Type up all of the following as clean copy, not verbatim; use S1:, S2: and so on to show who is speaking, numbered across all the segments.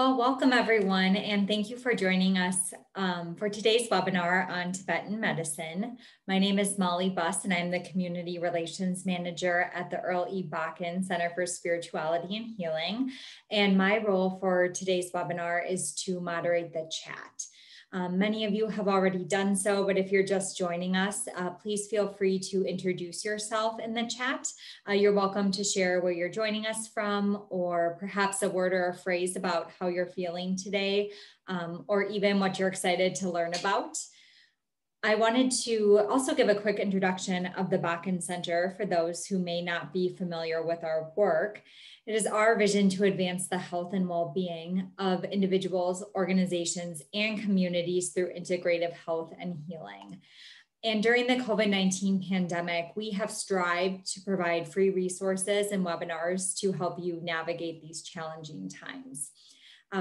S1: Well, welcome everyone, and thank you for joining us for today's webinar on Tibetan medicine. My name is Molly Buss, and I'm the Community Relations Manager at the Earl E. Bakken Center for Spirituality and Healing. And my role for today's webinar is to moderate the chat. Many of you have already done so, but if you're just joining us, please feel free to introduce yourself in the chat. You're welcome to share where you're joining us from, or perhaps a word or a phrase about how you're feeling today, or even what you're excited to learn about. I wanted to also give a quick introduction of the Bakken Center for those who may not be familiar with our work. It is our vision to advance the health and well-being of individuals, organizations, and communities through integrative health and healing. And during the COVID-19 pandemic, we have strived to provide free resources and webinars to help you navigate these challenging times.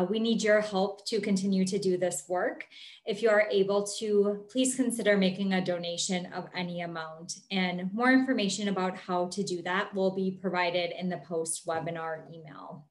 S1: We need your help to continue to do this work. If you are able to, please consider making a donation of any amount. And more information about how to do that will be provided in the post-webinar email.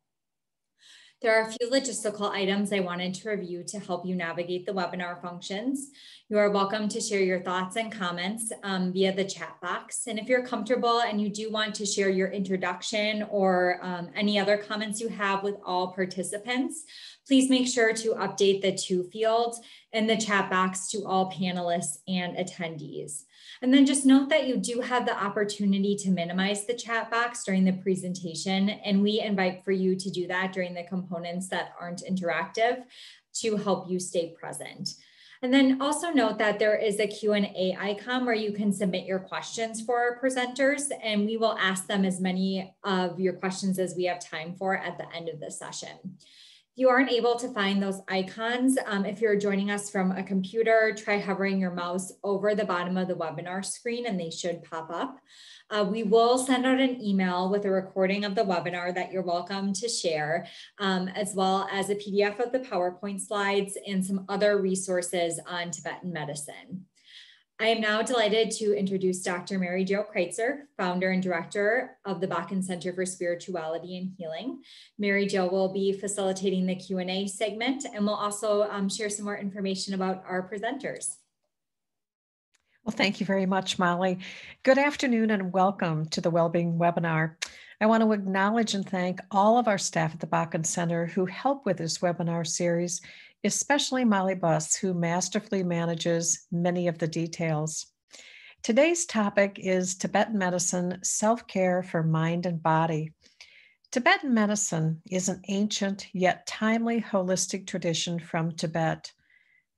S1: There are a few logistical items I wanted to review to help you navigate the webinar functions. You are welcome to share your thoughts and comments via the chat box. And if you're comfortable and you do want to share your introduction or any other comments you have with all participants, please make sure to update the to fields in the chat box to all panelists and attendees. And then just note that you do have the opportunity to minimize the chat box during the presentation, and we invite for you to do that during the components that aren't interactive to help you stay present. And then also note that there is a Q&A icon where you can submit your questions for our presenters, and we will ask them as many of your questions as we have time for at the end of the session. If you aren't able to find those icons, if you're joining us from a computer, try hovering your mouse over the bottom of the webinar screen and they should pop up. We will send out an email with a recording of the webinar that you're welcome to share, as well as a PDF of the PowerPoint slides and some other resources on Tibetan medicine. I am now delighted to introduce Dr. Mary Jo Kreitzer, founder and director of the Bakken Center for Spirituality and Healing. Mary Jo will be facilitating the Q&A segment and will also share some more information about our presenters.
S2: Well, thank you very much, Molly. Good afternoon and welcome to the Wellbeing webinar. I want to acknowledge and thank all of our staff at the Bakken Center who help with this webinar series, especially Molly Buss, who masterfully manages many of the details. Today's topic is Tibetan medicine, self-care for mind and body. Tibetan medicine is an ancient yet timely holistic tradition from Tibet.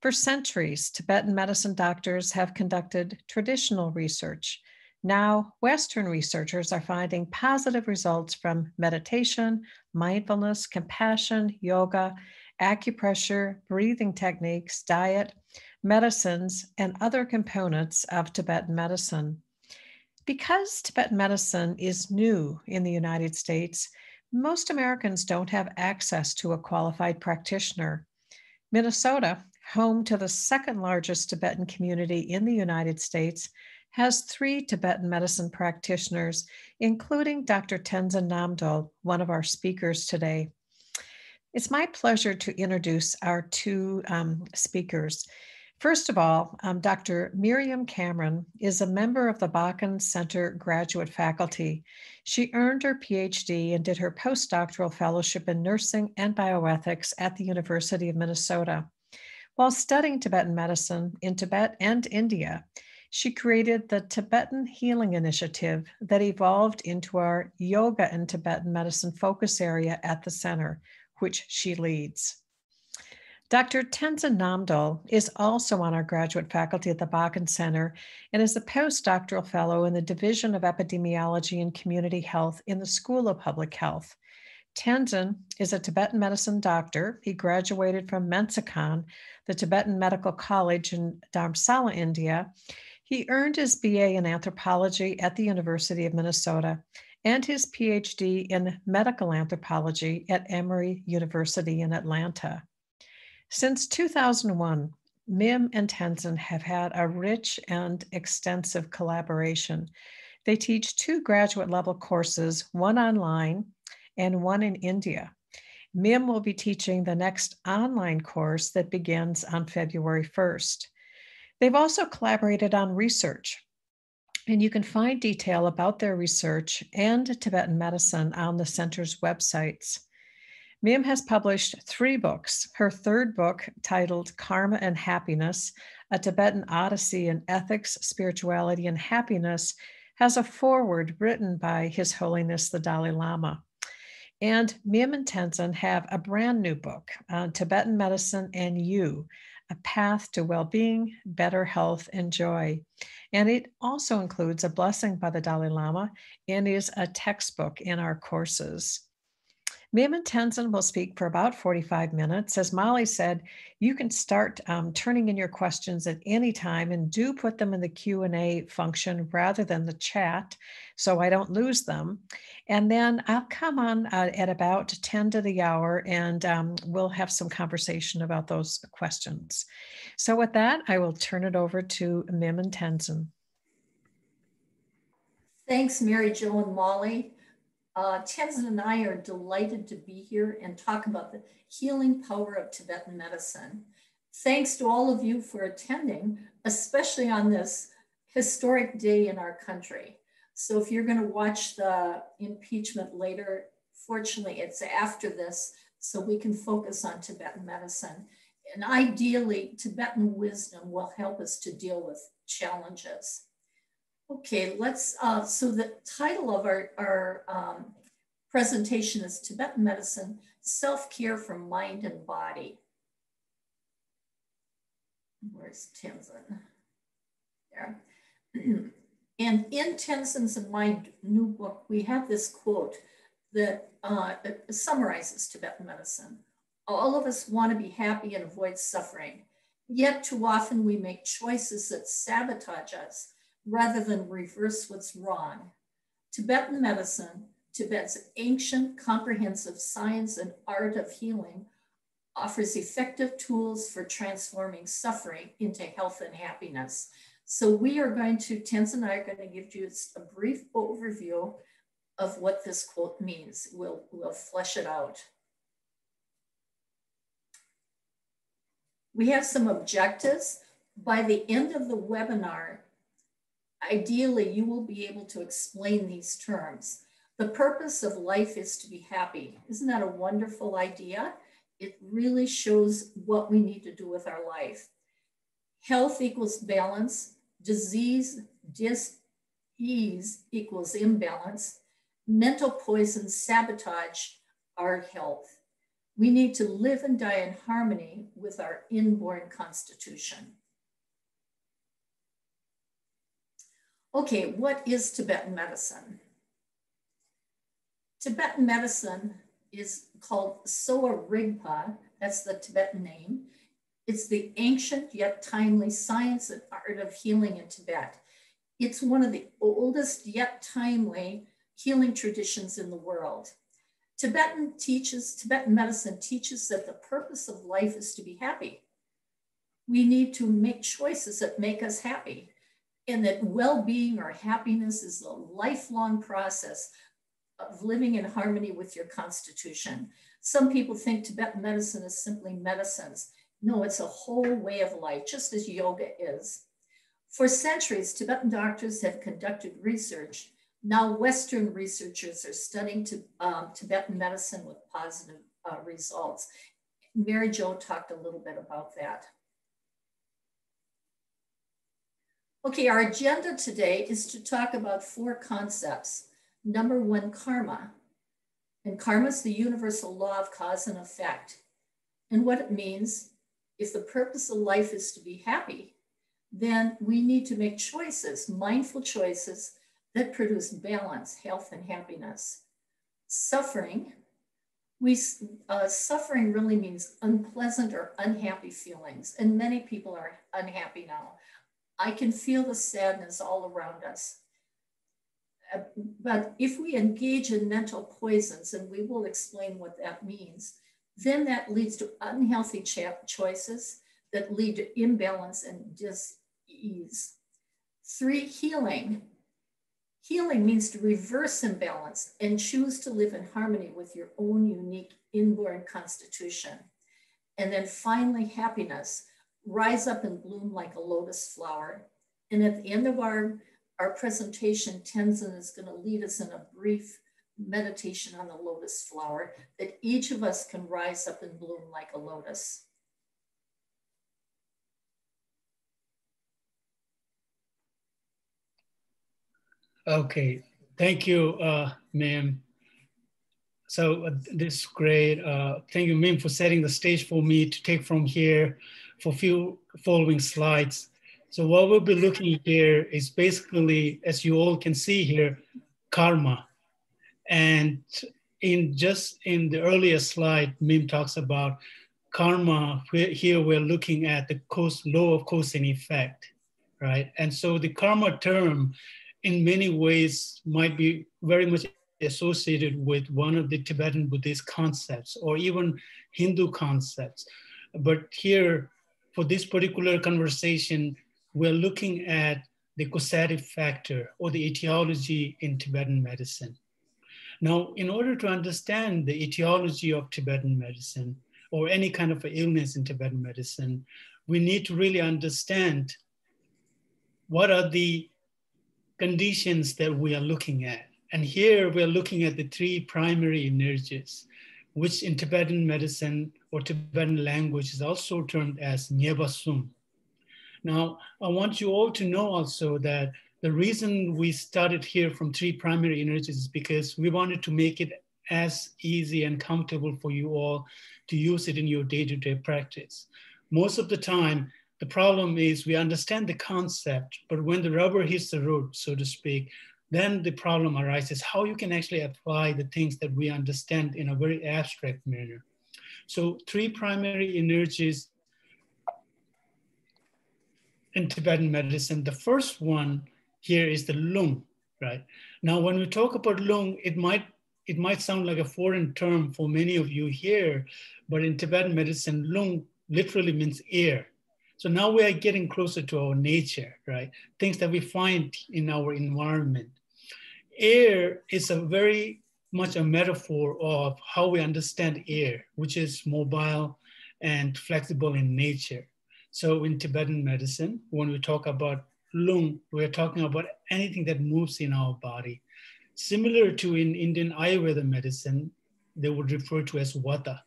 S2: For centuries, Tibetan medicine doctors have conducted traditional research. Now, Western researchers are finding positive results from meditation, mindfulness, compassion, yoga, acupressure, breathing techniques, diet, medicines, and other components of Tibetan medicine. Because Tibetan medicine is new in the United States, most Americans don't have access to a qualified practitioner. Minnesota, home to the second largest Tibetan community in the United States, has 3 Tibetan medicine practitioners, including Dr. Tenzin Namdul, one of our speakers today. It's my pleasure to introduce our 2 speakers. First of all, Dr. Miriam Cameron is a member of the Bakken Center graduate faculty. She earned her PhD and did her postdoctoral fellowship in nursing and bioethics at the University of Minnesota. While studying Tibetan medicine in Tibet and India, she created the Tibetan Healing Initiative that evolved into our Yoga and Tibetan Medicine focus area at the center, which she leads. Dr. Tenzin Namdul is also on our graduate faculty at the Bakken Center and is a postdoctoral fellow in the Division of Epidemiology and Community Health in the School of Public Health. Tenzin is a Tibetan medicine doctor. He graduated from Mensakhan, the Tibetan Medical College in Dharamsala, India. He earned his BA in anthropology at the University of Minnesota and his PhD in medical anthropology at Emory University in Atlanta. Since 2001, Mim and Tenzin have had a rich and extensive collaboration. They teach 2 graduate level courses, one online and one in India. Miriam will be teaching the next online course that begins on February 1st. They've also collaborated on research, and you can find detail about their research and Tibetan medicine on the center's websites. Miriam has published 3 books. Her 3rd book, titled Karma and Happiness, A Tibetan Odyssey in Ethics, Spirituality, and Happiness, has a foreword written by His Holiness the Dalai Lama. And Miriam and Tenzin have a brand new book on Tibetan medicine and you, a path to well-being, better health, and joy. And it also includes a blessing by the Dalai Lama and is a textbook in our courses. Miriam and Tenzin will speak for about 45 minutes. As Molly said, you can start turning in your questions at any time, and do put them in the Q&A function rather than the chat so I don't lose them. And then I'll come on at about 10 to the hour, and we'll have some conversation about those questions. So with that, I will turn it over to Miriam and Tenzin.
S3: Thanks, Mary Jo and Molly. Tenzin and I are delighted to be here and talk about the healing power of Tibetan medicine. Thanks to all of you for attending, especially on this historic day in our country. So if you're going to watch the impeachment later, fortunately it's after this, so we can focus on Tibetan medicine. And ideally, Tibetan wisdom will help us to deal with challenges. Okay, let's, so the title of our presentation is Tibetan Medicine, Self-Care for Mind and Body. Where's Tenzin? There. And in Tenzin's and my new book, we have this quote that summarizes Tibetan medicine. All of us want to be happy and avoid suffering, yet too often we make choices that sabotage us rather than reverse what's wrong. Tibetan medicine, Tibet's ancient comprehensive science and art of healing, offers effective tools for transforming suffering into health and happiness. So we are going to, Tenzin and I are going to give you a brief overview of what this quote means. We'll flesh it out. We have some objectives. By the end of the webinar, ideally, you will be able to explain these terms. The purpose of life is to be happy. Isn't that a wonderful idea? It really shows what we need to do with our life. Health equals balance. Disease, dis-ease equals imbalance. Mental poison, sabotage our health. We need to live and die in harmony with our inborn constitution. Okay, what is Tibetan medicine? Tibetan medicine is called Sowa Rigpa, that's the Tibetan name. It's the ancient yet timely science and art of healing in Tibet. It's one of the oldest yet timely healing traditions in the world. Tibetan medicine teaches that the purpose of life is to be happy. We need to make choices that make us happy, and that well-being or happiness is a lifelong process of living in harmony with your constitution. Some people think Tibetan medicine is simply medicines. No, it's a whole way of life, just as yoga is. For centuries, Tibetan doctors have conducted research. Now Western researchers are studying Tibetan medicine with positive results. Mary Jo talked a little bit about that. Okay, our agenda today is to talk about 4 concepts. Number 1, karma. And karma is the universal law of cause and effect. And what it means, if the purpose of life is to be happy, then we need to make choices, mindful choices that produce balance, health, and happiness. Suffering, suffering really means unpleasant or unhappy feelings. And many people are unhappy now. I can feel the sadness all around us. But if we engage in mental poisons, and we will explain what that means, then that leads to unhealthy choices that lead to imbalance and dis-ease. 3, healing. Healing means to reverse imbalance and choose to live in harmony with your own unique inborn constitution. And then finally, happiness. Rise up and bloom like a lotus flower. And at the end of our presentation, Tenzin is going to lead us in a brief meditation on the lotus flower, that each of us can rise up and bloom like a lotus.
S4: Okay, thank you, ma'am. So this is great. Thank you, ma'am, for setting the stage for me to take from here for a few following slides. So what we'll be looking here is basically, as you all can see here, karma. And in the earlier slide, Mim talks about karma. Here we're looking at the law of cause and effect, right? And so the karma term in many ways might be very much associated with one of the Tibetan Buddhist concepts or even Hindu concepts. But here, for this particular conversation, we're looking at the causative factor or the etiology in Tibetan medicine. Now, in order to understand the etiology of Tibetan medicine or any kind of illness in Tibetan medicine, we need to really understand what are the conditions that we are looking at. And here we're looking at the three primary energies, which in Tibetan medicine or Tibetan language is also termed as Nyebasum. Now, I want you all to know also that the reason we started here from three primary energies is because we wanted to make it as easy and comfortable for you all to use it in your day-to-day practice. Most of the time, the problem is we understand the concept, but when the rubber hits the road, so to speak, then the problem arises how you can actually apply the things that we understand in a very abstract manner. So three primary energies in Tibetan medicine. The first one here is the loong, right? Now, when we talk about loong, it might sound like a foreign term for many of you here, but in Tibetan medicine, loong literally means air. So now we are getting closer to our nature, right? Things that we find in our environment. Air is a very much a metaphor of how we understand air, which is mobile and flexible in nature. So in Tibetan medicine, when we talk about loong, we're talking about anything that moves in our body. Similar to in Indian Ayurveda medicine, they would refer to as vata.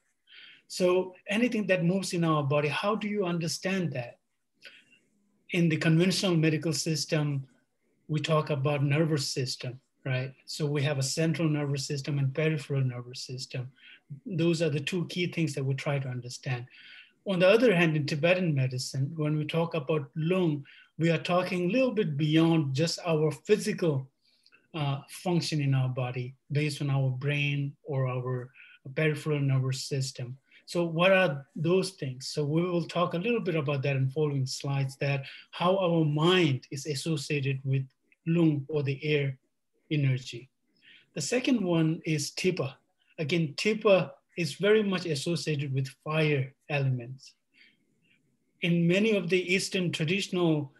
S4: So anything that moves in our body, how do you understand that? In the conventional medical system, we talk about nervous system, right? So we have a central nervous system and peripheral nervous system. Those are the two key things that we try to understand. On the other hand, in Tibetan medicine, when we talk about loong, we are talking a little bit beyond just our physical function in our body based on our brain or our peripheral nervous system. So what are those things? So we will talk a little bit about that in following slides, that how our mind is associated with loong or the air energy. The second one is tipa. Again, tipa is very much associated with fire elements. In many of the Eastern traditional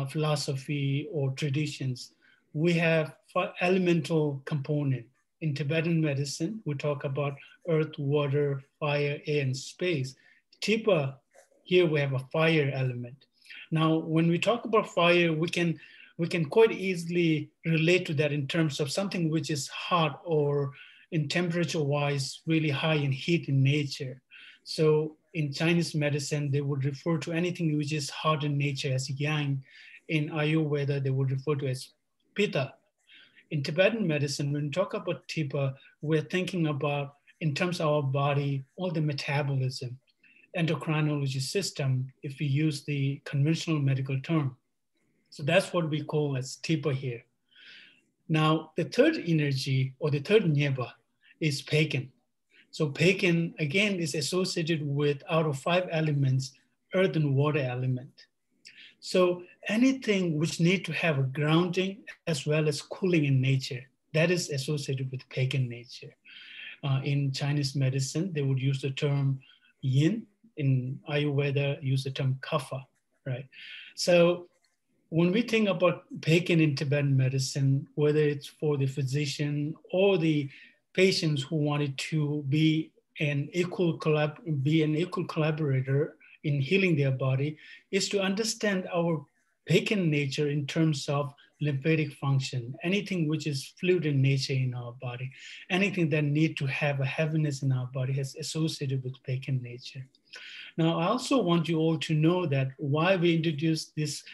S4: philosophy or traditions, we have elemental component. In Tibetan medicine, we talk about earth, water, fire, air, and space. Tipa, here we have a fire element. Now, when we talk about fire, we can quite easily relate to that in terms of something which is hot or in temperature-wise, really high in heat in nature. So in Chinese medicine, they would refer to anything which is hot in nature as yang. In Ayurveda, they would refer to as pitta. In Tibetan medicine, when we talk about tipa, we're thinking about, in terms of our body, all the metabolism, endocrinology system, if we use the conventional medical term. So that's what we call as tipa here. Now, the third energy or the third nyeba is pagan. So pagan, again, is associated with, out of 5 elements, earth and water element. So anything which need to have a grounding as well as cooling in nature, that is associated with pagan nature. In Chinese medicine, they would use the term yin. In Ayurveda, use the term kapha, right? So when we think about Peking in Tibetan medicine, whether it's for the physician or the patients who wanted to be an equal collaborator in healing their body, is to understand our Peking nature in terms of lymphatic function, anything which is fluid in nature in our body, anything that need to have a heaviness in our body is associated with Peking nature. Now, I also want you all to know that why we introduced this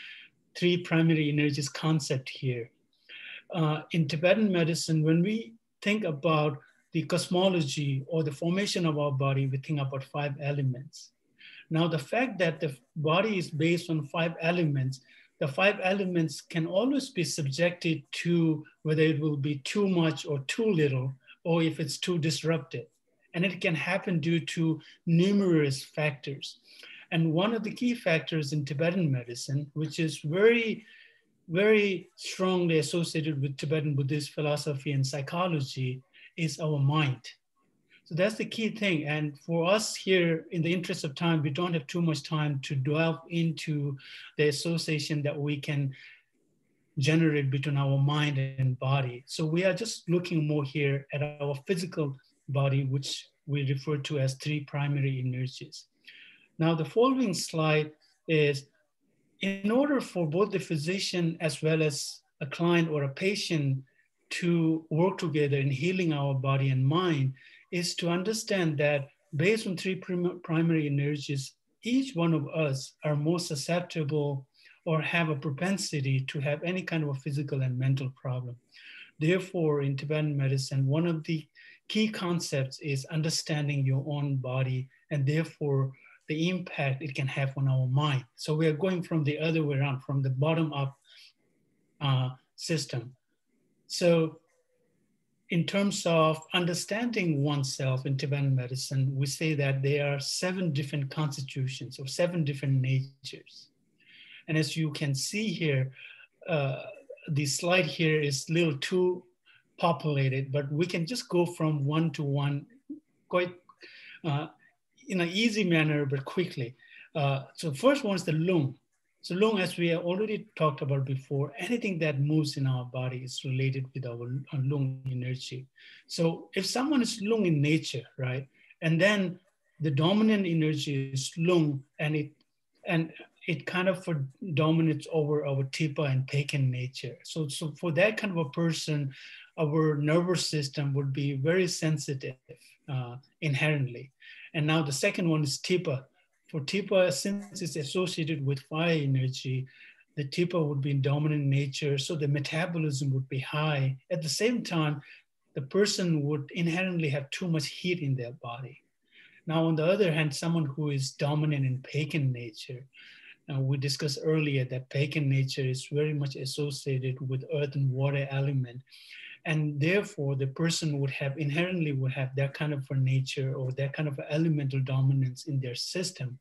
S4: 3 primary energies concept here. In Tibetan medicine, when we think about the cosmology or the formation of our body, we think about 5 elements. Now, the fact that the body is based on 5 elements, the 5 elements can always be subjected to whether it will be too much or too little, or if it's too disrupted. And it can happen due to numerous factors. And one of the key factors in Tibetan medicine, which is very, very strongly associated with Tibetan Buddhist philosophy and psychology, is our mind. So that's the key thing. And for us here, in the interest of time, we don't have too much time to delve into the association that we can generate between our mind and body. So we are just looking more here at our physical body, which we refer to as 3 primary energies. Now, the following slide is, in order for both the physician as well as a client or a patient to work together in healing our body and mind, is to understand that based on 3 primary energies, each one of us are more susceptible or have a propensity to have any kind of a physical and mental problem. Therefore, in Tibetan medicine, one of the key concepts is understanding your own body and therefore the impact it can have on our mind. So we are going from the other way around, from the bottom up system. So in terms of understanding oneself in Tibetan medicine, we say that there are 7 different constitutions or 7 different natures. And as you can see here, the slide here is a little too populated, but we can just go from one to one quite in an easy manner, but quickly. So first one is the loong. So loong, as we have already talked about before, anything that moves in our body is related with our loong energy. So if someone is loong in nature, right, and then the dominant energy is loong, and it kind of dominates over our Tipa and Peking nature. So for that kind of a person, our nervous system would be very sensitive inherently. And now the second one is Tipa. For Tipa, since it's associated with fire energy, the Tipa would be in dominant nature, so the metabolism would be high. At the same time, the person would inherently have too much heat in their body. Now, on the other hand, someone who is dominant in Peking nature, we discussed earlier that Peking nature is very much associated with earth and water element. And therefore, the person would have inherently would have that kind of a nature or that kind of elemental dominance in their system.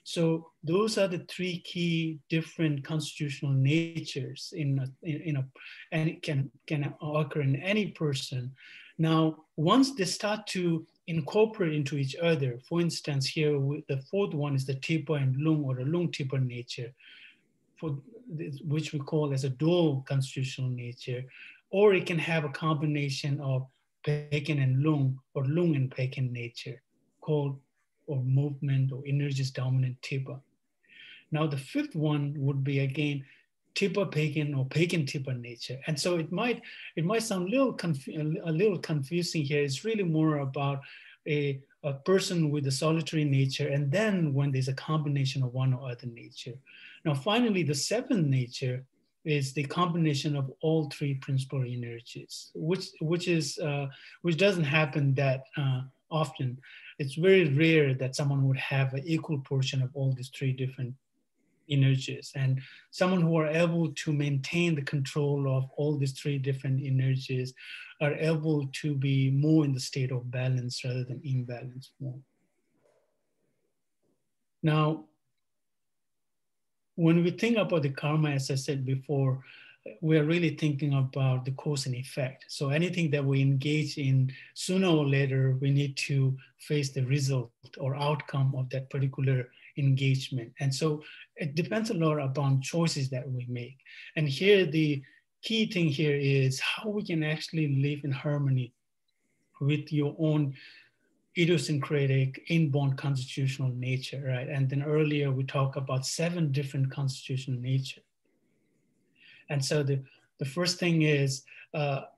S4: So those are the 3 key different constitutional natures and it can occur in any person. Now, once they start to incorporate into each other, for instance, here the 4th one is the Tipa and loong, or the loong Tipa nature, which we call as a dual constitutional nature. Or it can have a combination of Peking and loong, or loong and Peking nature, called or movement or energies dominant Tipa. Now the 5th one would be again Tipa Peking or Peking Tipa nature. And so it might sound a little confusing here. It's really more about a person with a solitary nature, and then when there's a combination of one or other nature. Now finally, the 7th nature is the combination of all 3 principal energies, which doesn't happen that often. It's very rare that someone would have an equal portion of all these 3 different energies, and someone who are able to maintain the control of all these 3 different energies are able to be more in the state of balance rather than imbalance form. Now, when we think about the karma, as I said before, we're really thinking about the cause and effect. So anything that we engage in, sooner or later, we need to face the result or outcome of that particular engagement. And so it depends a lot upon choices that we make. And here, the key thing here is how we can actually live in harmony with your own idiosyncratic, inborn constitutional nature, right? And then earlier we talked about 7 different constitutional nature. And so the first thing is,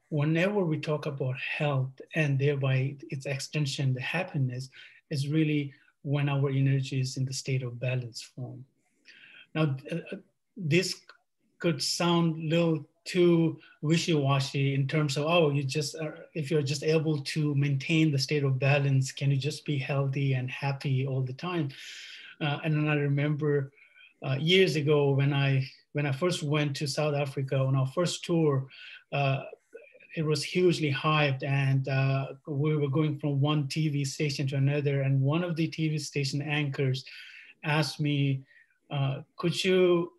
S4: whenever we talk about health and thereby its extension, the happiness, is really when our energy is in the state of balance form. Now, this could sound a little too wishy-washy in terms of, oh, if you're just able to maintain the state of balance, can you just be healthy and happy all the time? And then I remember years ago when I first went to South Africa on our first tour, it was hugely hyped, and we were going from one TV station to another, and one of the TV station anchors asked me, could you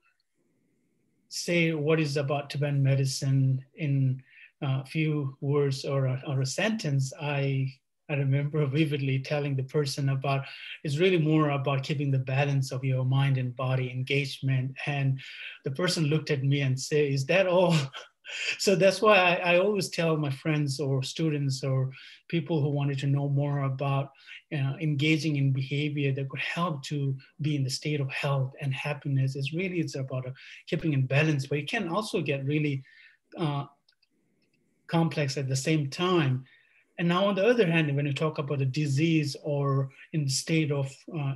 S4: say what is about Tibetan medicine in a few words or a sentence? I remember vividly telling the person about, it's really more about keeping the balance of your mind and body engagement. And the person looked at me and said, is that all? So that's why I always tell my friends or students or people who wanted to know more about engaging in behavior that could help to be in the state of health and happiness, is really, it's about keeping in balance, but it can also get really complex at the same time. And now on the other hand, when you talk about a disease or in the state of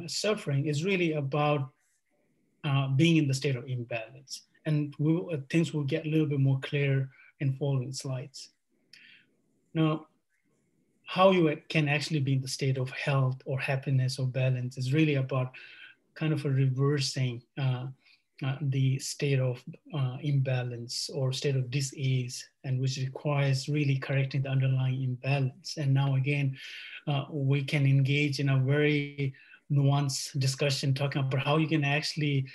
S4: suffering, it's really about being in the state of imbalance. And things will get a little bit more clear in following slides. Now, how you can actually be in the state of health or happiness or balance is really about kind of a reversing the state of imbalance or state of dis-ease, and which requires really correcting the underlying imbalance. And now again, we can engage in a very nuanced discussion talking about how you can actually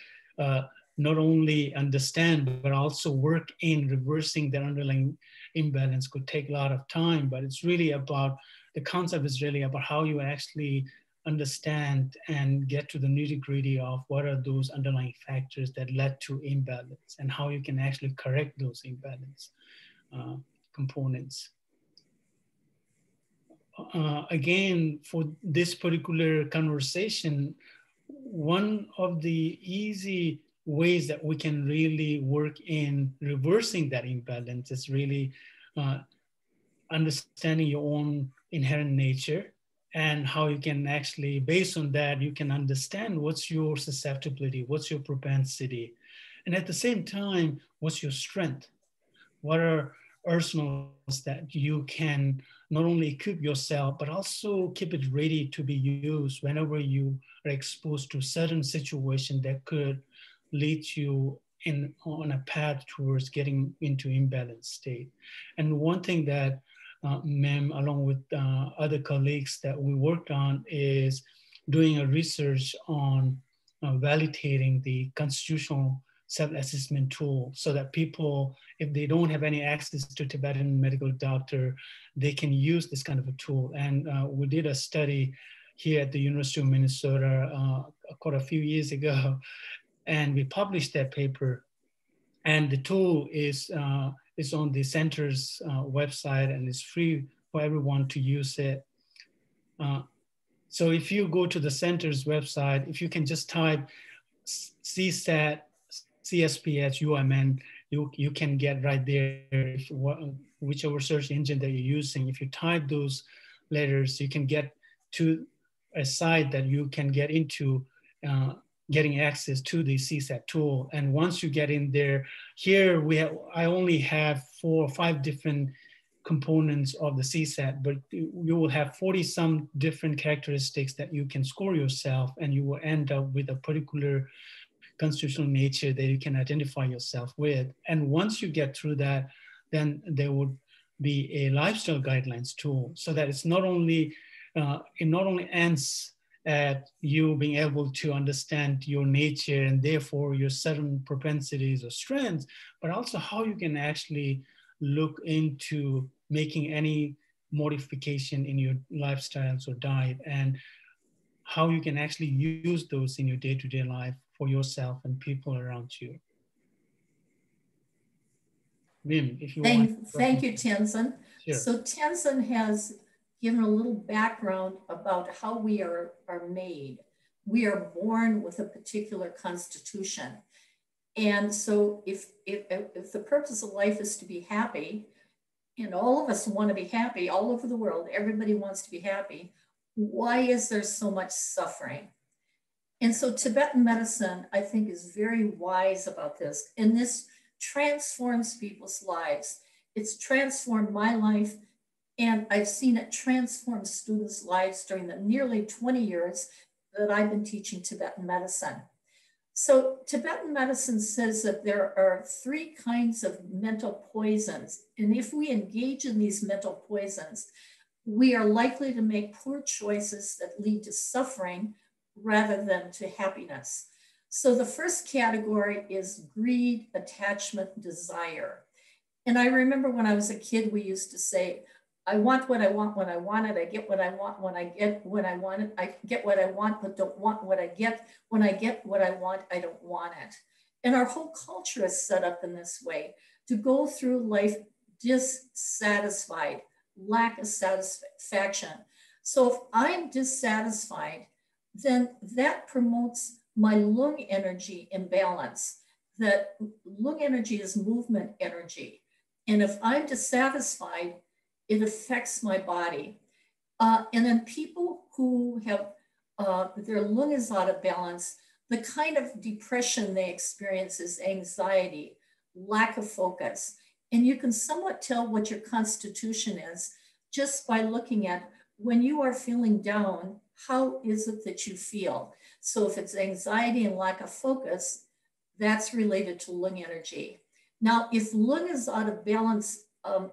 S4: not only understand, but also work in reversing that underlying imbalance. Could take a lot of time, but it's really about, the concept is really about how you actually understand and get to the nitty-gritty of what are those underlying factors that led to imbalance and how you can actually correct those imbalance components. Again, for this particular conversation, one of the easy ways that we can really work in reversing that imbalance is really understanding your own inherent nature, and how you can actually, based on that, you can understand what's your susceptibility, what's your propensity, and at the same time, what's your strength? What are arsenals that you can not only equip yourself, but also keep it ready to be used whenever you are exposed to certain situation that could lead you on a path towards getting into imbalanced state. And one thing that Mem, along with other colleagues that we worked on, is doing a research on validating the constitutional self-assessment tool, so that people, if they don't have any access to Tibetan medical doctor, they can use this kind of a tool. And we did a study here at the University of Minnesota quite a few years ago, and we published that paper. And the tool is on the center's website, and it's free for everyone to use it. So if you go to the center's website, if you can just type CSAT, CSPS, UMN, you can get right there, whichever search engine that you're using. If you type those letters, you can get to a site that you can get into getting access to the CSAT tool. And once you get in there, here I only have 4 or 5 different components of the CSAT, but you will have 40 some different characteristics that you can score yourself, and you will end up with a particular constitutional nature that you can identify yourself with. And once you get through that, then there would be a lifestyle guidelines tool, so that it's not only, it not only ends at you being able to understand your nature and therefore your certain propensities or strengths, but also how you can actually look into making any modification in your lifestyles or diet. And how you can actually use those in your day-to-day life for yourself and people around you. Mim, if you want.
S3: Thank you, Tenzin.
S4: Sure.
S3: So Tenzin has given a little background about how we are made. We are born with a particular constitution. And so if the purpose of life is to be happy, and all of us want to be happy all over the world, everybody wants to be happy, why is there so much suffering? And so Tibetan medicine, I think, is very wise about this. And this transforms people's lives. It's transformed my life, and I've seen it transform students' lives during the nearly 20 years that I've been teaching Tibetan medicine. So Tibetan medicine says that there are 3 kinds of mental poisons. And if we engage in these mental poisons, we are likely to make poor choices that lead to suffering rather than to happiness. So the first category is greed, attachment, desire. And I remember when I was a kid, we used to say, I want what I want when I want it. I get what I want when I get what I want it. I get what I want, but don't want what I get. When I get what I want, I don't want it. And our whole culture is set up in this way, to go through life dissatisfied, lack of satisfaction. So if I'm dissatisfied, then that promotes my loong energy imbalance. That loong energy is movement energy. And if I'm dissatisfied, it affects my body. And then people who have their loong is out of balance, the kind of depression they experience is anxiety, lack of focus. And you can somewhat tell what your constitution is just by looking at when you are feeling down, how is it that you feel? So if it's anxiety and lack of focus, that's related to loong energy. Now, if loong is out of balance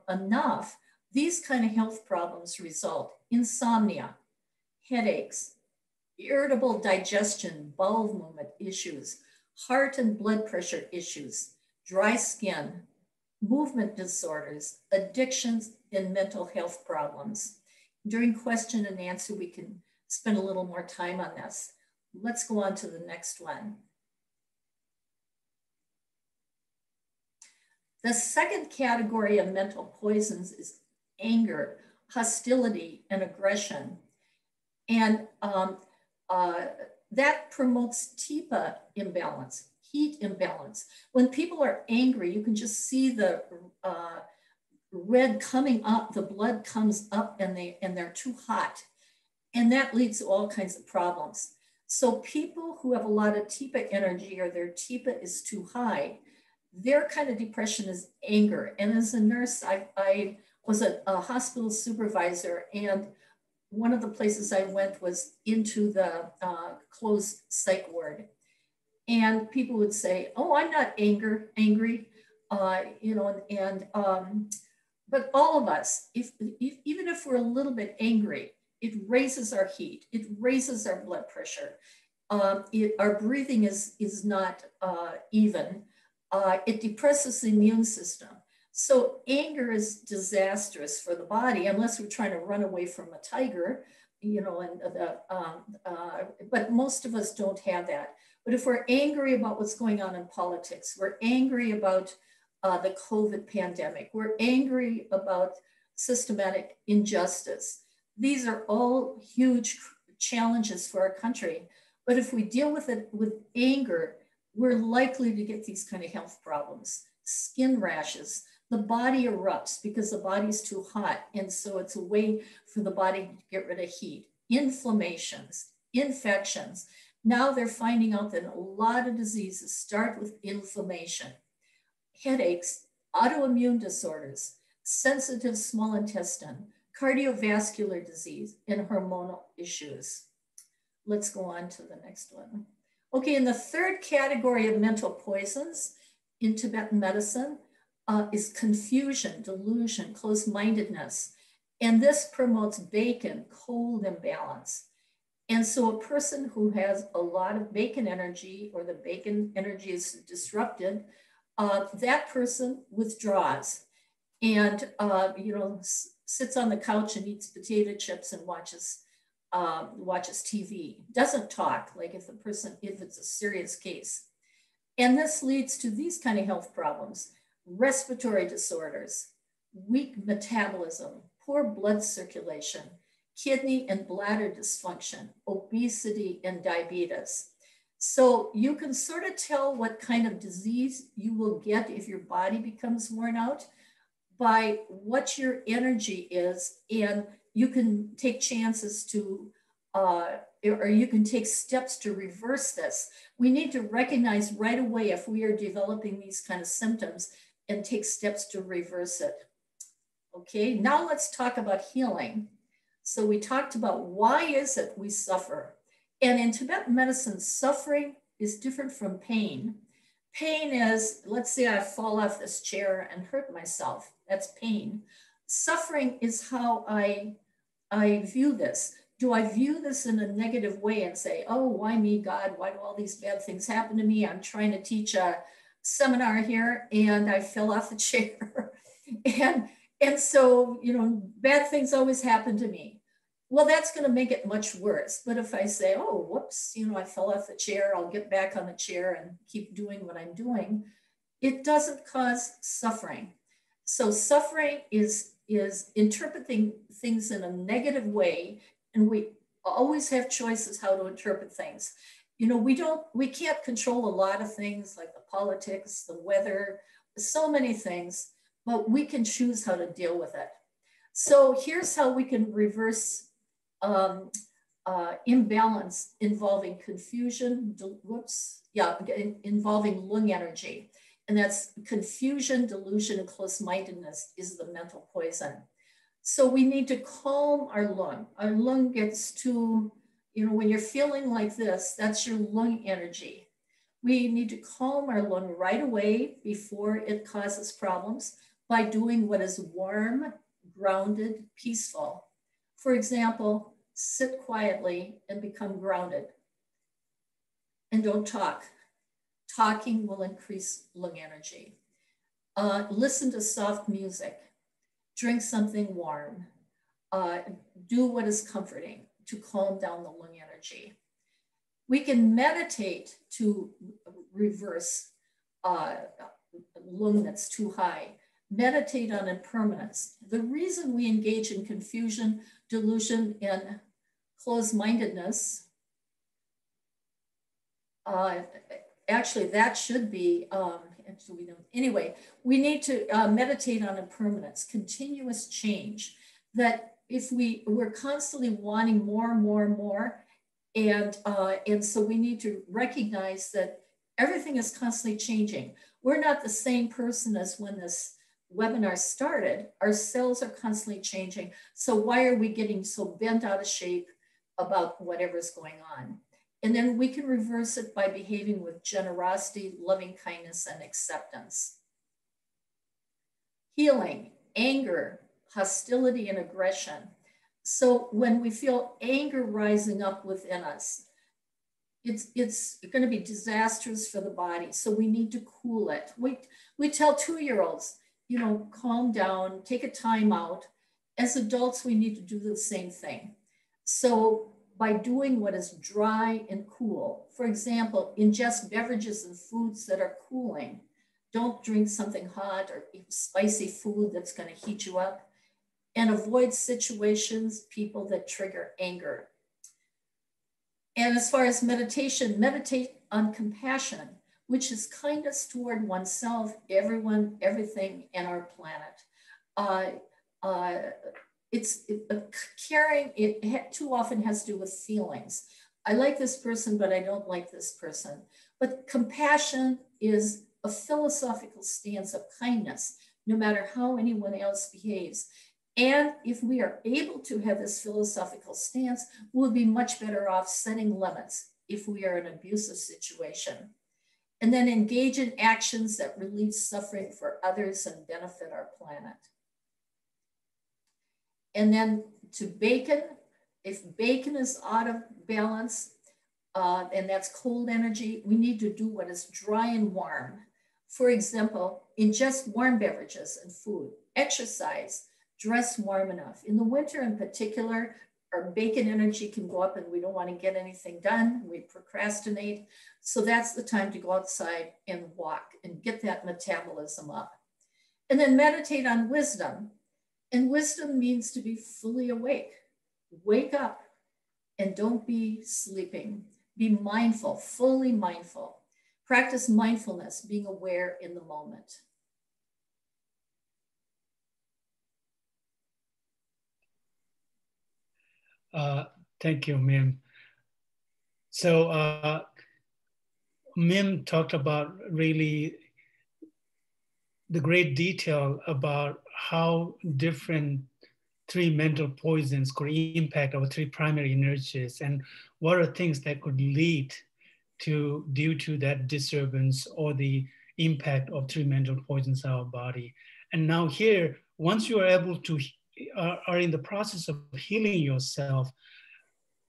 S3: enough, these kind of health problems result: insomnia, headaches, irritable digestion, bowel movement issues, heart and blood pressure issues, dry skin, movement disorders, addictions, and mental health problems. During question and answer, we can spend a little more time on this. Let's go on to the next one. The second category of mental poisons is anger, hostility, and aggression. And that promotes TIPA imbalance, heat imbalance. When people are angry, you can just see the red coming up, the blood comes up, and they're too hot. And that leads to all kinds of problems. So people who have a lot of TIPA energy, or their TIPA is too high, their kind of depression is anger. And as a nurse, I was a hospital supervisor, and one of the places I went was into the closed psych ward. And people would say, oh, I'm not angry, you know, but all of us, even if we're a little bit angry, it raises our heat, it raises our blood pressure. Our breathing is not even. It depresses the immune system. So anger is disastrous for the body, unless we're trying to run away from a tiger, you know, but most of us don't have that. But if we're angry about what's going on in politics, we're angry about the COVID pandemic, we're angry about systematic injustice. These are all huge challenges for our country. But if we deal with it with anger, we're likely to get these kind of health problems, skin rashes. The body erupts because the body's too hot. And so it's a way for the body to get rid of heat. Inflammations, infections. Now they're finding out that a lot of diseases start with inflammation. Headaches, autoimmune disorders, sensitive small intestine, cardiovascular disease, and hormonal issues. Let's go on to the next one. Okay, and the third category of mental poisons in Tibetan medicine is confusion, delusion, closed-mindedness. And this promotes bacon, cold imbalance. And so a person who has a lot of bacon energy, or the bacon energy is disrupted, that person withdraws and, you know, sits on the couch and eats potato chips and watches watches TV, doesn't talk, like if it's a serious case. And this leads to these kind of health problems: respiratory disorders, weak metabolism, poor blood circulation, kidney and bladder dysfunction, obesity, and diabetes. So you can sort of tell what kind of disease you will get if your body becomes worn out by what your energy is, and you can take chances to, or you can take steps to reverse this. We need to recognize right away if we are developing these kind of symptoms and take steps to reverse it. Okay, now let's talk about healing. So we talked about why is it we suffer. And in Tibetan medicine, suffering is different from pain. Pain is, let's say I fall off this chair and hurt myself. That's pain. Suffering is how I view this. Do I view this in a negative way and say, oh, why me, God? Why do all these bad things happen to me? I'm trying to teach a seminar here and I fell off the chair. and so, you know, bad things always happen to me. Well, that's going to make it much worse. But if I say, oh, whoops, you know, I fell off the chair, I'll get back on the chair and keep doing what I'm doing, it doesn't cause suffering. So suffering is interpreting things in a negative way, and we always have choices how to interpret things. You know, we can't control a lot of things like the politics, the weather, so many things, but we can choose how to deal with it. So here's how we can reverse imbalance involving confusion, involving lung energy. And that's confusion, delusion, and closed-mindedness is the mental poison. So we need to calm our lung. Our lung gets to, you know, when you're feeling like this, that's your lung energy. We need to calm our lung right away before it causes problems by doing what is warm, grounded, peaceful. For example, sit quietly and become grounded. And don't talk. Talking will increase lung energy. Listen to soft music. Drink something warm. Do what is comforting to calm down the lung energy. We can meditate to reverse lung that's too high. Meditate on impermanence. The reason we engage in confusion, delusion, and closed-mindedness, actually that should be, anyway, we need to meditate on impermanence, continuous change, that if we're constantly wanting more and more and more, and so we need to recognize that everything is constantly changing. We're not the same person as when this webinar started. Our cells are constantly changing. So why are we getting so bent out of shape about whatever's going on? And then we can reverse it by behaving with generosity, loving kindness, and acceptance. Healing, anger, hostility, and aggression. So when we feel anger rising up within us, it's going to be disastrous for the body. So we need to cool it. We tell 2-year-olds, you know, calm down, take a time out. As adults, we need to do the same thing. So by doing what is dry and cool, for example, ingest beverages and foods that are cooling. Don't drink something hot or eat spicy food that's going to heat you up. And avoid situations, people that trigger anger. And as far as meditation, meditate on compassion, which is kindness toward oneself, everyone, everything, and our planet. Caring, it too often has to do with feelings. I like this person, but I don't like this person. But compassion is a philosophical stance of kindness, no matter how anyone else behaves. And if we are able to have this philosophical stance, we'll be much better off setting limits if we are in an abusive situation. And then engage in actions that relieve suffering for others and benefit our planet. And then to bacon, if bacon is out of balance, and that's cold energy, we need to do what is dry and warm. For example, ingest warm beverages and food, exercise, dress warm enough. In the winter in particular, our bacon energy can go up and we don't want to get anything done. We procrastinate. So that's the time to go outside and walk and get that metabolism up. And then meditate on wisdom. And wisdom means to be fully awake. Wake up and don't be sleeping. Be mindful, fully mindful. Practice mindfulness, being aware in the moment.
S4: Thank you, Mim. So Mim talked about really the great detail about how different three mental poisons could impact our three primary energies and what are things that could lead to due to that disturbance or the impact of three mental poisons in our body. And now here, once you are able to, are in the process of healing yourself,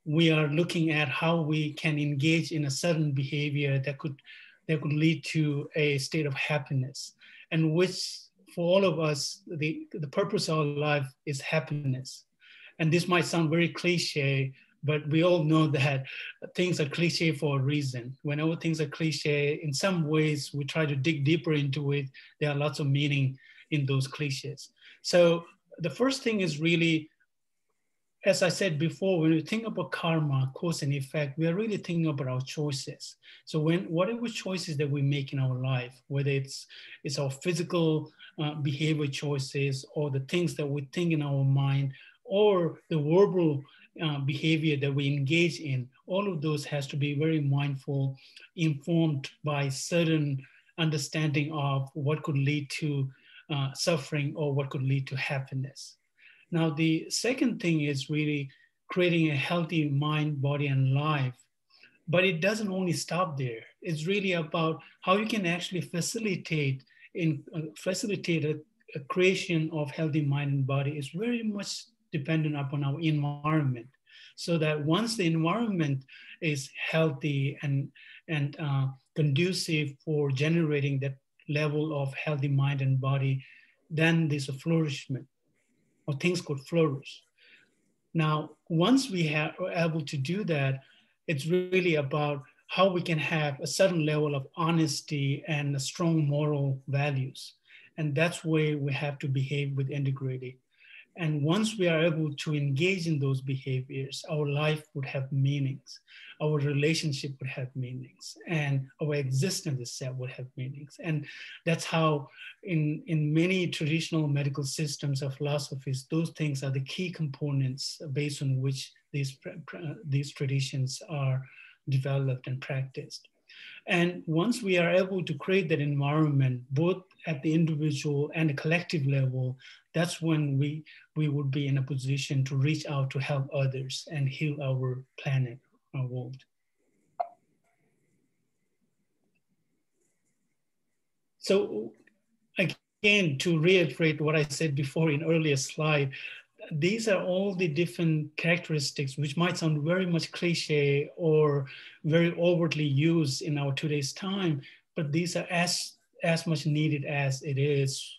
S4: we are looking at how we can engage in a certain behavior that could lead to a state of happiness, and which for all of us, the purpose of our life is happiness. And this might sound very cliche, but we all know that things are cliche for a reason. Whenever things are cliche, in some ways, we try to dig deeper into it. There are lots of meaning in those cliches. So the first thing is really, as I said before, when we think about karma, cause and effect, we are really thinking about our choices. So whatever choices that we make in our life, whether it's our physical behavior choices or the things that we think in our mind or the verbal behavior that we engage in, all of those has to be very mindful, informed by certain understanding of what could lead to suffering or what could lead to happiness. Now, the second thing is really creating a healthy mind, body, and life. But it doesn't only stop there. It's really about how you can actually facilitate a creation of healthy mind and body is very much dependent upon our environment. So that once the environment is healthy and conducive for generating that level of healthy mind and body, then there's a flourishment, or things could flourish. Now, once we are able to do that, it's really about how we can have a certain level of honesty and strong moral values. And that's where we have to behave with integrity. And once we are able to engage in those behaviors, our life would have meanings, our relationship would have meanings, and our existence itself would have meanings. And that's how in many traditional medical systems or philosophies, those things are the key components based on which these traditions are developed and practiced. And once we are able to create that environment, both at the individual and the collective level, that's when we would be in a position to reach out to help others and heal our planet, our world. So again, to reiterate what I said before in earlier slide, these are all the different characteristics which might sound very much cliche or very overtly used in our today's time, but these are as much needed as it is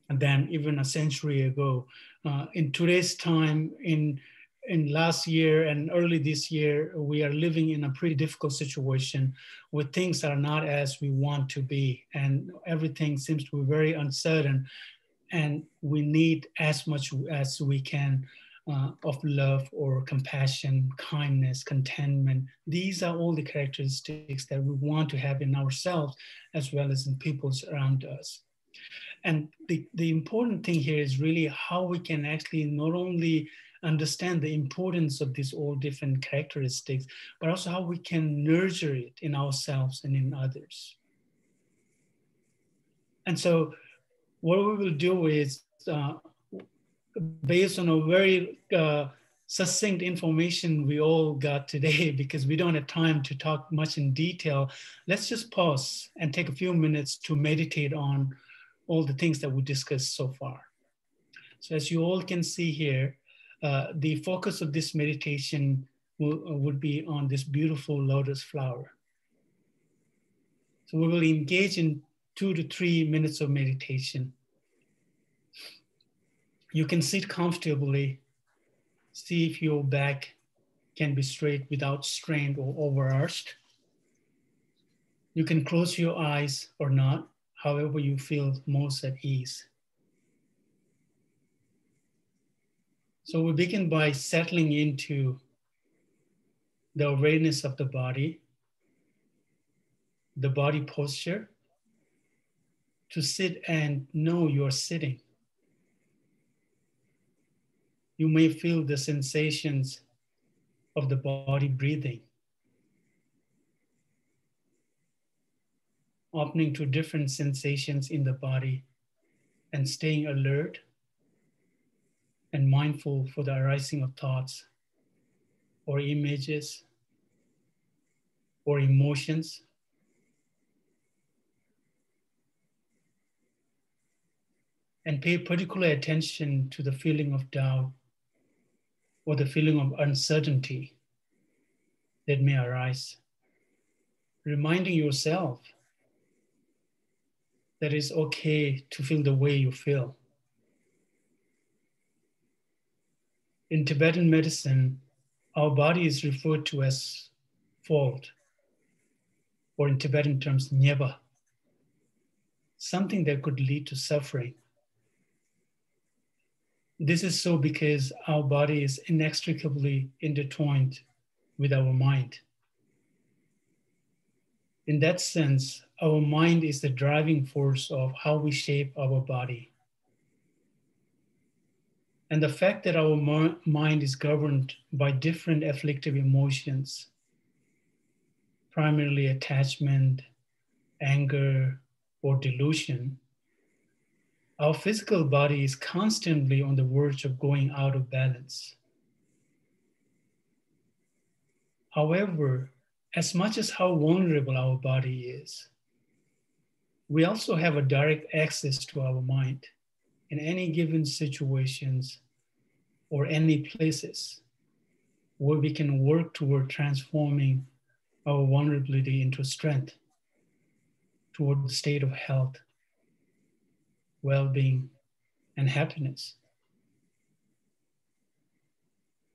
S4: than even a century ago. In today's time, in last year and early this year, we are living in a pretty difficult situation where things are not as we want to be, and everything seems to be very uncertain. And we need as much as we can of love or compassion, kindness, contentment. These are all the characteristics that we want to have in ourselves as well as in people around us. And the important thing here is really how we can actually not only understand the importance of these all different characteristics, but also how we can nurture it in ourselves and in others. And so what we will do is, based on a very succinct information we all got today, because we don't have time to talk much in detail, let's just pause and take a few minutes to meditate on all the things that we discussed so far. So as you all can see here, the focus of this meditation would be on this beautiful lotus flower. So we will engage in 2 to 3 minutes of meditation. You can sit comfortably See if your back can be straight without strain or overarched. You can close your eyes or not, however you feel most at ease. So we begin by settling into the awareness of the body posture, to sit and know you're sitting. You may feel the sensations of the body breathing, opening to different sensations in the body and staying alert and mindful for the arising of thoughts or images or emotions. And pay particular attention to the feeling of doubt or the feeling of uncertainty that may arise. Reminding yourself that it's okay to feel the way you feel. In Tibetan medicine, our body is referred to as fault, or in Tibetan terms, nyeba, something that could lead to suffering. This is so because our body is inextricably intertwined with our mind. In that sense, our mind is the driving force of how we shape our body. And the fact that our mind is governed by different afflictive emotions, primarily attachment, anger, or delusion, our physical body is constantly on the verge of going out of balance. However, as much as how vulnerable our body is, we also have a direct access to our mind in any given situations or any places where we can work toward transforming our vulnerability into strength, toward the state of health, well-being, and happiness.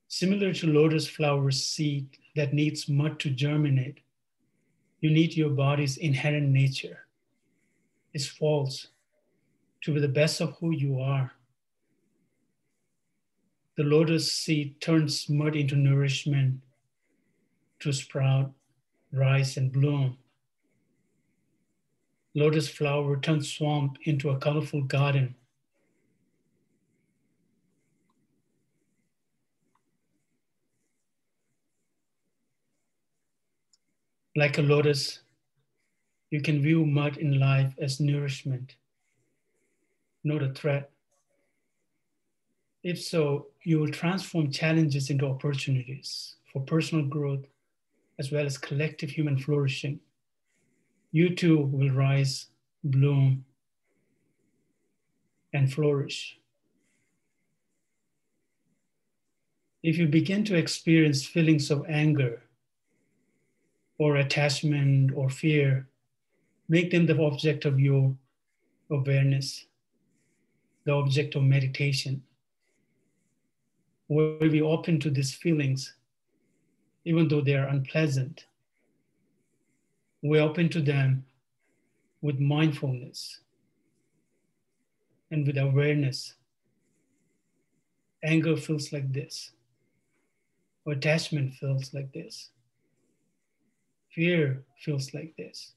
S4: Similar to lotus flower seed that needs mud to germinate, you need your body's inherent nature, its faults, to be the best of who you are. The lotus seed turns mud into nourishment to sprout, rise, and bloom. Lotus flower turns swamp into a colorful garden. Like a lotus, you can view mud in life as nourishment, not a threat. If so, you will transform challenges into opportunities for personal growth as well as collective human flourishing. You too will rise, bloom, and flourish. If you begin to experience feelings of anger or attachment or fear, make them the object of your awareness, the object of meditation, where we open to these feelings, even though they are unpleasant. We open to them with mindfulness and with awareness. Anger feels like this, or attachment feels like this. Fear feels like this.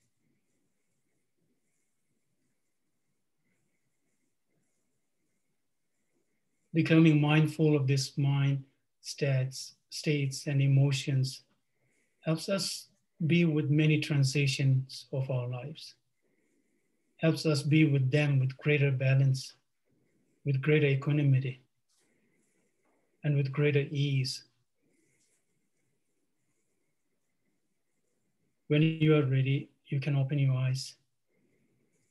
S4: Becoming mindful of this mind states and emotions helps us be with many transitions of our lives, helps us be with them with greater balance, with greater equanimity, and with greater ease. When you are ready, you can open your eyes,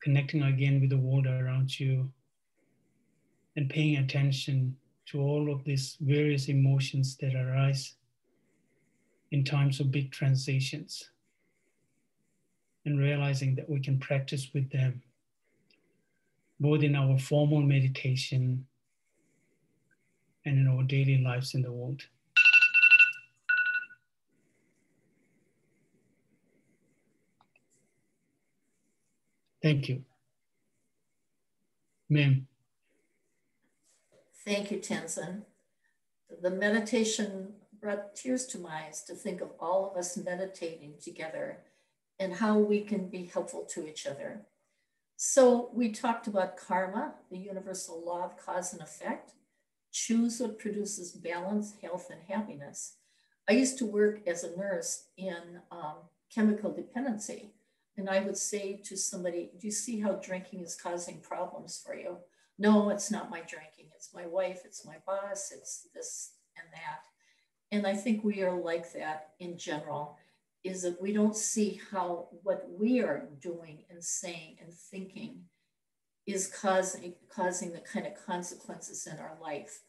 S4: connecting again with the world around you and paying attention to all of these various emotions that arise in times of big transitions, and realizing that we can practice with them, both in our formal meditation and in our daily lives in the world. Thank you. Ma'am.
S3: Thank you, Tenzin. The meditation brought tears to my eyes to think of all of us meditating together and how we can be helpful to each other. So we talked about karma, the universal law of cause and effect. Choose what produces balance, health, and happiness. I used to work as a nurse in chemical dependency. And I would say to somebody, do you see how drinking is causing problems for you? No, it's not my drinking. It's my wife, it's my boss, it's this and that. And I think we are like that in general, is that we don't see how what we are doing and saying and thinking is causing the kind of consequences in our life.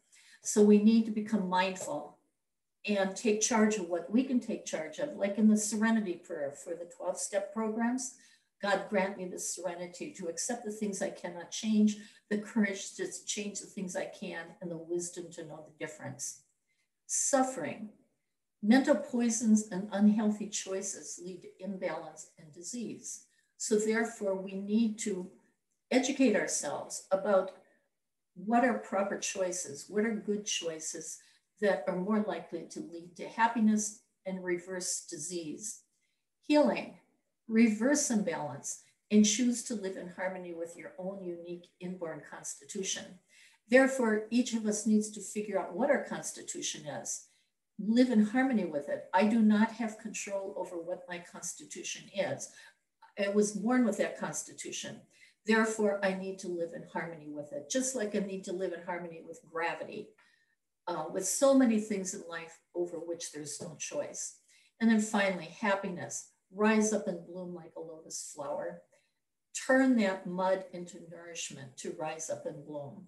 S3: So we need to become mindful and take charge of what we can take charge of, like in the serenity prayer for the 12-step programs. God grant me the serenity to accept the things I cannot change, the courage to change the things I can, and the wisdom to know the difference. Suffering. Mental poisons and unhealthy choices lead to imbalance and disease. So therefore, we need to educate ourselves about what are proper choices, what are good choices that are more likely to lead to happiness and reverse disease. Healing, reverse imbalance, and choose to live in harmony with your own unique inborn constitution. Therefore, each of us needs to figure out what our constitution is, live in harmony with it. I do not have control over what my constitution is. I was born with that constitution. Therefore, I need to live in harmony with it, just like I need to live in harmony with gravity, with so many things in life over which there's no choice. And then finally, happiness. Rise up and bloom like a lotus flower. Turn that mud into nourishment to rise up and bloom.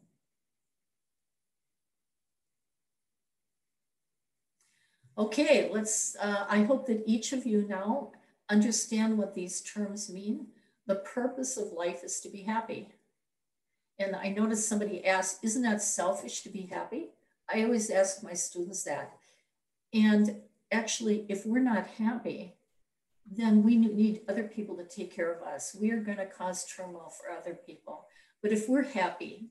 S3: Okay, let's, I hope that each of you now understand what these terms mean. The purpose of life is to be happy. And I noticed somebody asked, isn't that selfish to be happy? I always ask my students that. And actually, if we're not happy, then we need other people to take care of us. We are going to cause turmoil for other people. But if we're happy,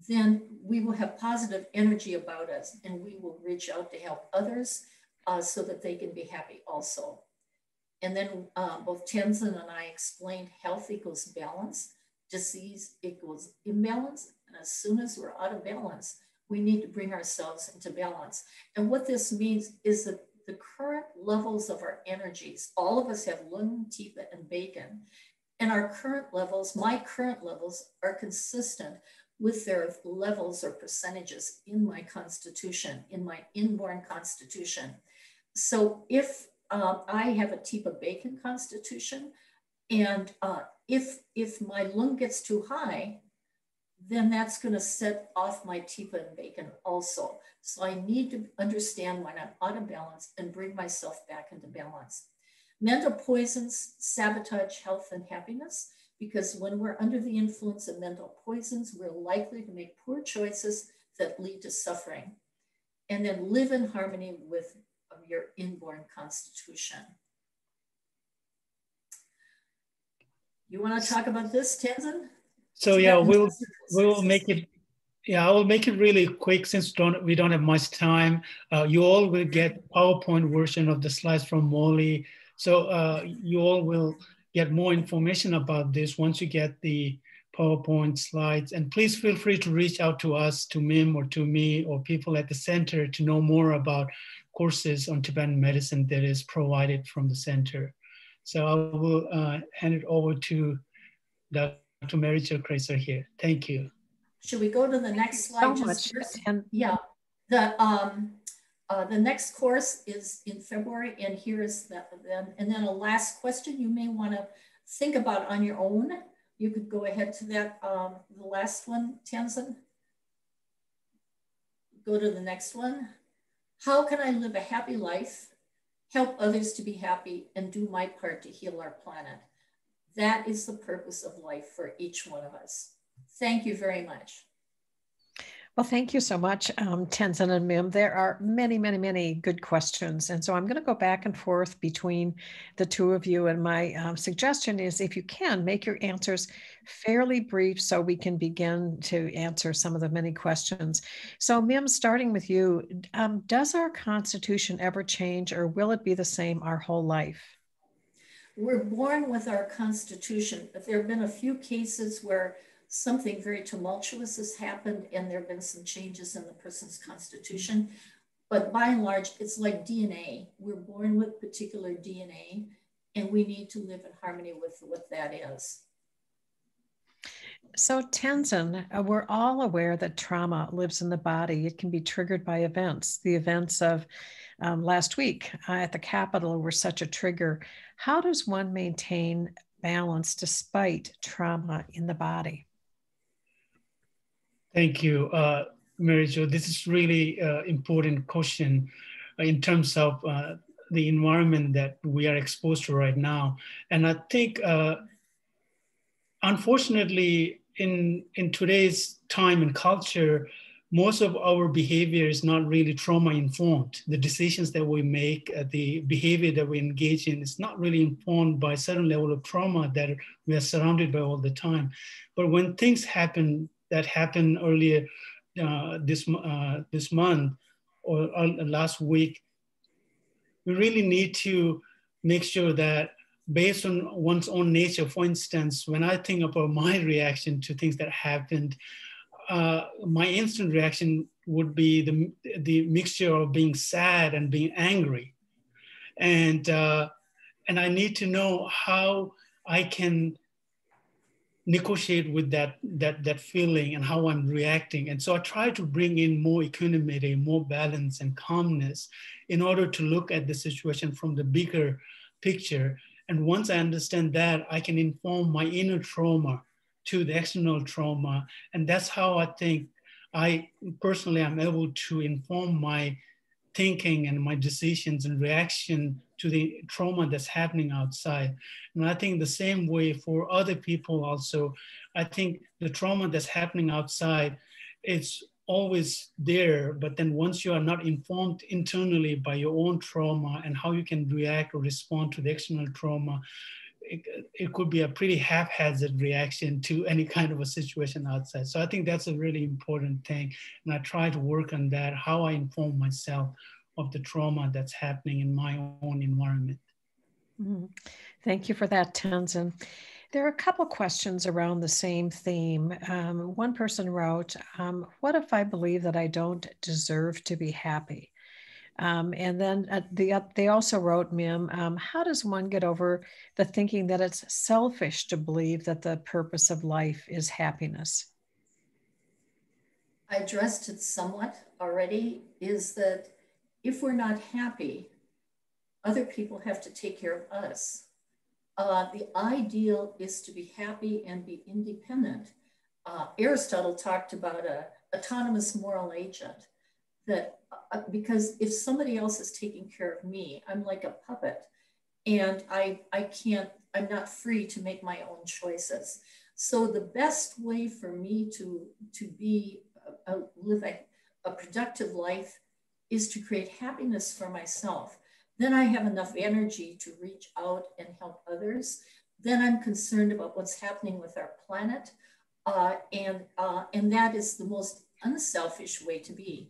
S3: then we will have positive energy about us and we will reach out to help others so that they can be happy also. And then both Tenzin and I explained health equals balance, disease equals imbalance. And as soon as we're out of balance, we need to bring ourselves into balance. And what this means is that the current levels of our energies, all of us have loong, Tibet, and bacon. And our current levels, my current levels, are consistent with their levels or percentages in my constitution, in my inborn constitution. So if I have a Tibet bacon constitution, and if my loong gets too high, then that's going to set off my Tibet and bacon also. So I need to understand when I'm out of balance and bring myself back into balance. Mental poisons sabotage health and happiness, because when we're under the influence of mental poisons, we're likely to make poor choices that lead to suffering. And then live in harmony with your inborn constitution. You want to talk about this, Tenzin?
S4: So yeah, we'll make it. Yeah, I will make it really quick since we don't have much time. You all will get PowerPoint version of the slides from Molly. So you all will get more information about this once you get the PowerPoint slides. And please feel free to reach out to us, to Mim or to me or people at the center to know more about courses on Tibetan medicine that is provided from the center. So I will hand it over to Dr. Mary Jo Kraser here. Thank you.
S3: Should we go to the next slide?
S2: So much.
S3: Yeah, the next course is in February, and here is that. And then a last question you may want to think about on your own. You could go ahead to that, the last one, Tenzin. Go to the next one. How can I live a happy life, help others to be happy, and do my part to heal our planet? That is the purpose of life for each one of us. Thank you very much.
S2: Well, thank you so much, Tenzin and Mim. There are many, many, many good questions. And so I'm going to go back and forth between the two of you. And my suggestion is, if you can, make your answers fairly brief so we can begin to answer some of the many questions. So Mim, starting with you, does our Constitution ever change, or will it be the same our whole life?
S3: We're born with our Constitution, but there have been a few cases where something very tumultuous has happened and there have been some changes in the person's constitution. But by and large, it's like DNA. We're born with particular DNA and we need to live in harmony with what that is.
S2: So Tenzin, we're all aware that trauma lives in the body. It can be triggered by events. The events of last week at the Capitol were such a trigger. How does one maintain balance despite trauma in the body?
S4: Thank you, Mary Jo. This is really important question in terms of the environment that we are exposed to right now. And I think, unfortunately, in today's time and culture, most of our behavior is not really trauma informed. The decisions that we make, the behavior that we engage in is not really informed by a certain level of trauma that we are surrounded by all the time. But when things happen that happened earlier this month or last week, we really need to make sure that based on one's own nature, for instance, when I think about my reaction to things that happened, my instant reaction would be the mixture of being sad and being angry. And I need to know how I can negotiate with that feeling and how I'm reacting. And so I try to bring in more equanimity, more balance and calmness in order to look at the situation from the bigger picture. And once I understand that, I can inform my inner trauma to the external trauma. And that's how I think I personally am able to inform my thinking and my decisions and reaction to the trauma that's happening outside. And I think the same way for other people also, I think the trauma that's happening outside, it's always there, but then once you are not informed internally by your own trauma and how you can react or respond to the external trauma, it could be a pretty haphazard reaction to any kind of a situation outside. So I think that's a really important thing. And I try to work on that, how I inform myself of the trauma that's happening in my own environment.
S2: Mm-hmm. Thank you for that, Tenzin. There are a couple questions around the same theme. One person wrote, what if I believe that I don't deserve to be happy? And then they also wrote, Mim, how does one get over the thinking that it's selfish to believe that the purpose of life is happiness?
S3: I addressed it somewhat already, is that if we're not happy, other people have to take care of us. The ideal is to be happy and be independent. Aristotle talked about an autonomous moral agent, that because if somebody else is taking care of me, I'm like a puppet and I'm not free to make my own choices. So the best way for me to live a productive life is to create happiness for myself. Then I have enough energy to reach out and help others. Then I'm concerned about what's happening with our planet. And that is the most unselfish way to be.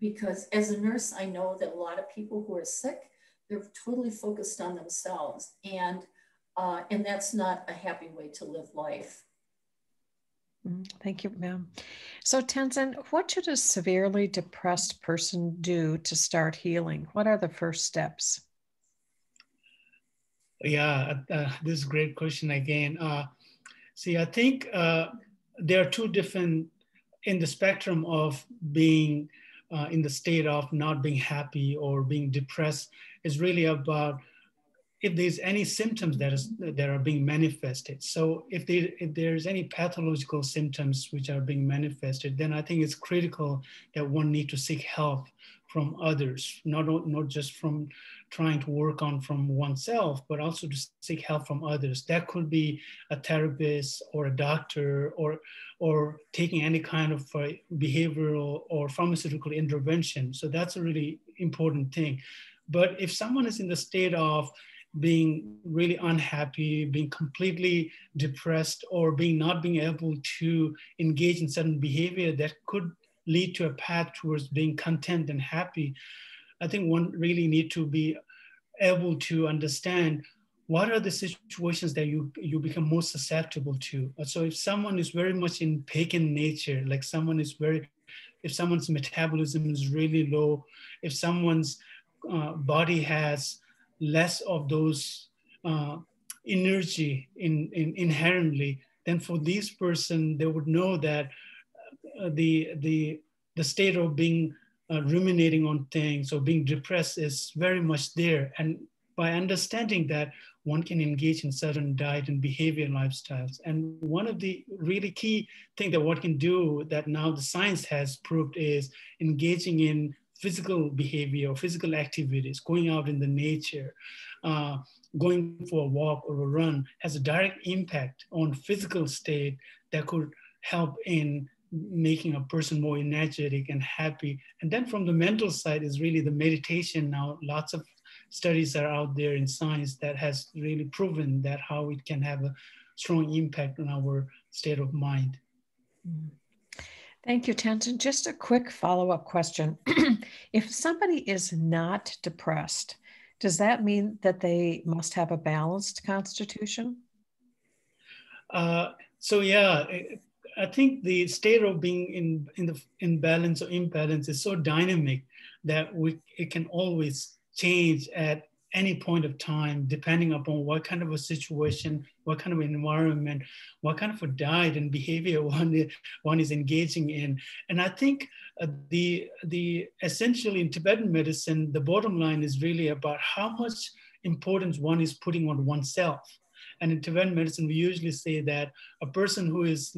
S3: Because as a nurse, I know that a lot of people who are sick, they're totally focused on themselves. And that's not a happy way to live life.
S2: Thank you, ma'am. So Tenzin, what should a severely depressed person do to start healing? What are the first steps?
S4: Yeah, this is a great question again. See, I think there are two different, in the spectrum of being in the state of not being happy or being depressed, is really about if there's any symptoms that are being manifested. So if there's any pathological symptoms which are being manifested, then I think it's critical that one need to seek help from others, not just from trying to work on from oneself, but also to seek help from others. That could be a therapist or a doctor, or taking any kind of behavioral or pharmaceutical intervention. So that's a really important thing. But if someone is in the state of being really unhappy, being completely depressed, or not being able to engage in certain behavior that could lead to a path towards being content and happy, I think one really need to be able to understand what are the situations that you become most susceptible to. So if someone is very much in pagan nature, like if someone's metabolism is really low, if someone's body has less of those energy inherently, then for this person, they would know that the state of being ruminating on things or being depressed is very much there. And by understanding that, one can engage in certain diet and behavior lifestyles. And one of the really key things that one can do that now the science has proved is engaging in physical behavior or physical activities, going out in the nature, going for a walk or a run has a direct impact on physical state that could help in making a person more energetic and happy. And then from the mental side is really the meditation. Now, lots of studies are out there in science that has really proven that how it can have a strong impact on our state of mind.
S2: Thank you, Tenzin. Just a quick follow-up question. If somebody is not depressed, does that mean that they must have a balanced constitution?
S4: So yeah, I think the state of being in balance or imbalance is so dynamic that it can always change at any point of time, depending upon what kind of a situation, what kind of environment, what kind of a diet and behavior one is engaging in. And I think the essentially in Tibetan medicine, the bottom line is really about how much importance one is putting on oneself. And in Tibetan medicine, we usually say that a person who is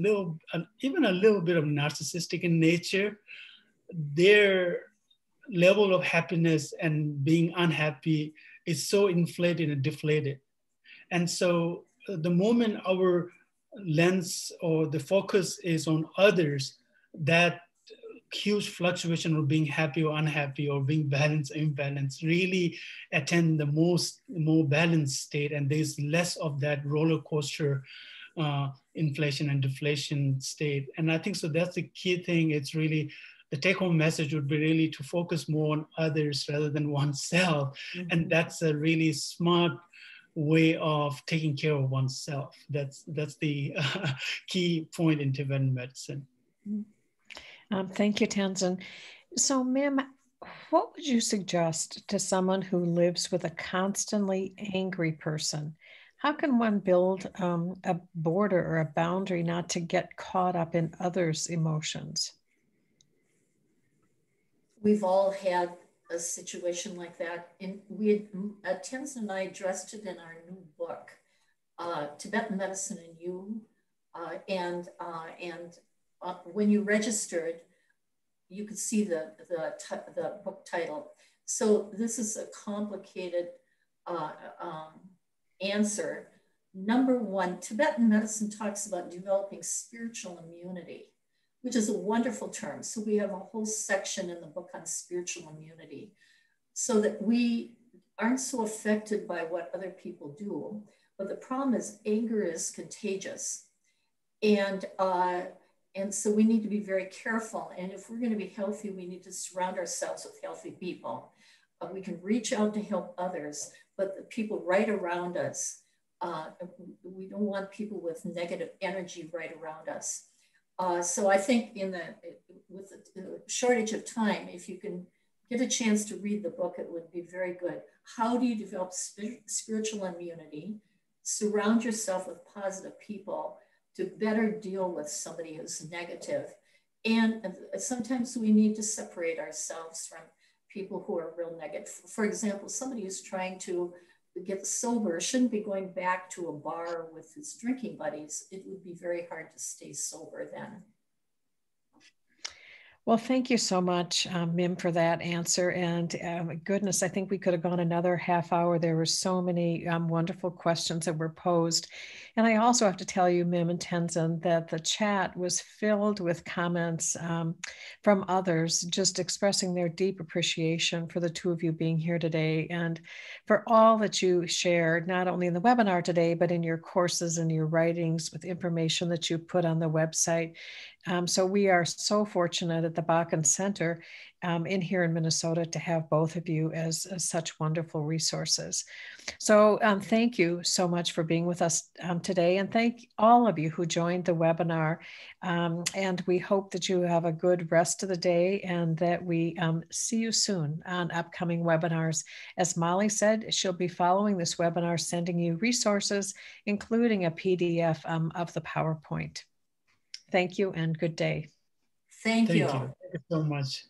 S4: even a little bit of narcissistic in nature, their level of happiness and being unhappy is so inflated and deflated. And so the moment our lens or the focus is on others, that huge fluctuation of being happy or unhappy or being balanced or imbalanced really attend the more balanced state, and there's less of that roller coaster inflation and deflation state. And I think so that's the key thing. It's really the take-home message would be really to focus more on others rather than oneself. Mm-hmm. And that's a really smart way of taking care of oneself. That's the key point in Tibetan medicine.
S2: Thank you, Tenzin. So, Mim, what would you suggest to someone who lives with a constantly angry person? How can one build a border or a boundary not to get caught up in others' emotions?
S3: We've all had a situation like that. And Tenzin and I addressed it in our new book, Tibetan Medicine and You. When you registered, you could see the book title. So this is a complicated answer. Number one, Tibetan medicine talks about developing spiritual immunity, which is a wonderful term. So we have a whole section in the book on spiritual immunity so that we aren't so affected by what other people do. But the problem is anger is contagious. And so we need to be very careful. And if we're going to be healthy, we need to surround ourselves with healthy people. We can reach out to help others, but the people right around us, we don't want people with negative energy right around us. So I think with the shortage of time, if you can get a chance to read the book, it would be very good. How do you develop spiritual immunity? Surround yourself with positive people to better deal with somebody who's negative. And sometimes we need to separate ourselves from people who are real negative. For example, somebody who's trying to get sober shouldn't be going back to a bar with his drinking buddies. It would be very hard to stay sober then.
S2: Well, thank you so much, Mim, for that answer. And goodness, I think we could have gone another half hour. There were so many wonderful questions that were posed. And I also have to tell you, Mim and Tenzin, that the chat was filled with comments from others just expressing their deep appreciation for the two of you being here today and for all that you shared, not only in the webinar today, but in your courses and your writings with information that you put on the website. So we are so fortunate at the Bakken Center in here in Minnesota to have both of you as such wonderful resources. So thank you so much for being with us today, and thank all of you who joined the webinar. And we hope that you have a good rest of the day and that we see you soon on upcoming webinars. As Molly said, she'll be following this webinar, sending you resources, including a PDF of the PowerPoint. Thank you and good day.
S3: Thank you.
S4: Thank you so much.